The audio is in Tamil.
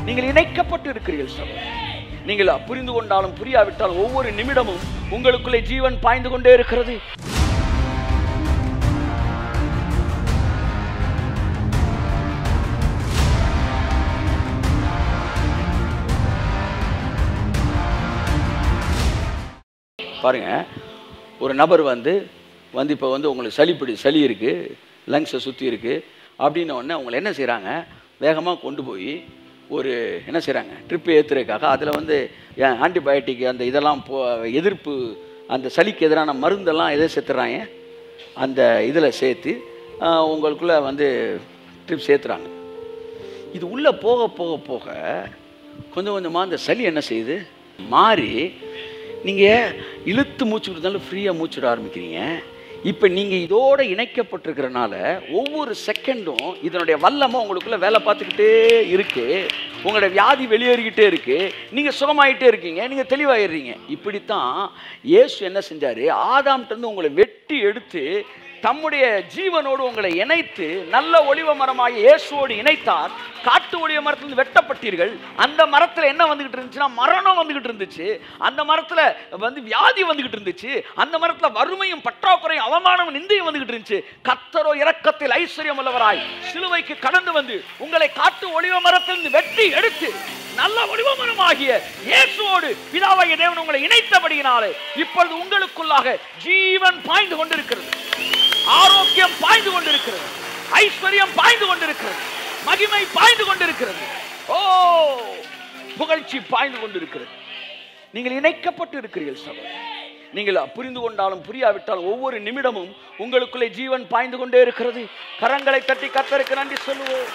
நீங்கள் இணைக்கப்பட்டு இருக்கிறீர்கள் சகோதரர். நீங்கள் புரிந்து கொண்டாலும் புரியாவிட்டாலும் ஒவ்வொரு நிமிடமும் உங்களுக்குள்ளே ஜீவன் பாய்ந்து கொண்டே இருக்கிறது. பாருங்க, ஒரு நபர் வந்து இப்போ உங்களுக்கு சளி இருக்கு, லங்ஸை சுற்றி இருக்கு அப்படின்ன உடனே அவங்களை என்ன செய்கிறாங்க, வேகமாக கொண்டு போய் ஒரு என்ன செய்கிறாங்க, ட்ரிப்பு ஏற்றுறதுக்காக அதில் ஆன்டிபயோட்டிக் அந்த இதெல்லாம் எதிர்ப்பு அந்த சளிக்கு எதிரான மருந்தெல்லாம் எதை சேர்த்துறாங்க, அந்த இதில் சேர்த்து உங்களுக்குள்ளே ட்ரிப் சேர்த்துறாங்க. இது உள்ளே போக போக போக கொஞ்சம் கொஞ்சமாக அந்த சளி என்ன செய்யுது, மாறி நீங்கள் இழுத்து மூச்சு விடுறதால ஃப்ரீயாக மூச்சு விட ஆரம்பிக்கிறீங்க. இப்போ நீங்கள் இதோடு இணைக்கப்பட்டிருக்கிறனால ஒவ்வொரு செகண்டும் இதனுடைய வல்லமை உங்களுக்குள்ளே வேலை பார்த்துக்கிட்டே இருக்குது. உங்களுடைய வியாதி வெளியேறிக்கிட்டே இருக்குது, நீங்கள் சுகமாயிட்டே இருக்கீங்க, நீங்கள் தெளிவாயிடுறீங்க. இப்படித்தான் இயேசு என்ன செஞ்சார், ஆதாம்கிட்டருந்து உங்களை வெட்டி எடுத்து தம்முடைய ஜீவனோடு உங்களை இணைத்து நல்ல ஒலிவ மரமாகிய இயேசுவோடு இணைத்தார். காட்டு ஒலிவ மரத்திலிருந்து வெட்டப்பட்டீர்கள். அந்த மரத்தில் என்ன வந்துகிட்டு இருந்துச்சுன்னா மரணம் வந்துகிட்டு இருந்துச்சு. அந்த மரத்தில் வியாதி வந்துகிட்டு இருந்துச்சு. அந்த மரத்தில் வறுமையும் பற்றாக்குறையும் அவமானமும் நிந்தையும் வந்துகிட்டு இருந்துச்சு. கர்த்தரோ இரக்கத்தில் ஐஸ்வர்யம் உள்ளவராய் சிலுவைக்கு கடந்து வந்து உங்களை காட்டு ஒலிவ மரத்திலிருந்து வெட்டி எடுத்து நல்ல ஒலிவ மரமாகிய இயேசுவோடு பிதாவாகிய தேவன் உங்களை இணைத்தபடியினாலே இப்பொழுது உங்களுக்குள்ளாக ஜீவன் பாய்ந்து கொண்டிருக்கிறது, ஆரோக்கியம் பாய்ந்து கொண்டிருக்கிறது, ஐஸ்வர்யம் பாய்ந்து கொண்டிருக்கிறது, மகிமை பாய்ந்து கொண்டிருக்கிறது, புகழ்ச்சி பாய்ந்து கொண்டிருக்கிறது. நீங்கள் இணைக்கப்பட்டு இருக்கிறீர்கள் சகோதரர். நீங்கள் புரிந்து கொண்டாலும் புரியாவிட்டாலும் ஒவ்வொரு நிமிடமும் உங்களுக்குள்ளே ஜீவன் பாய்ந்து கொண்டே இருக்கிறது. கரங்களை தட்டி கர்த்தருக்கு நன்றி சொல்லுவோம்.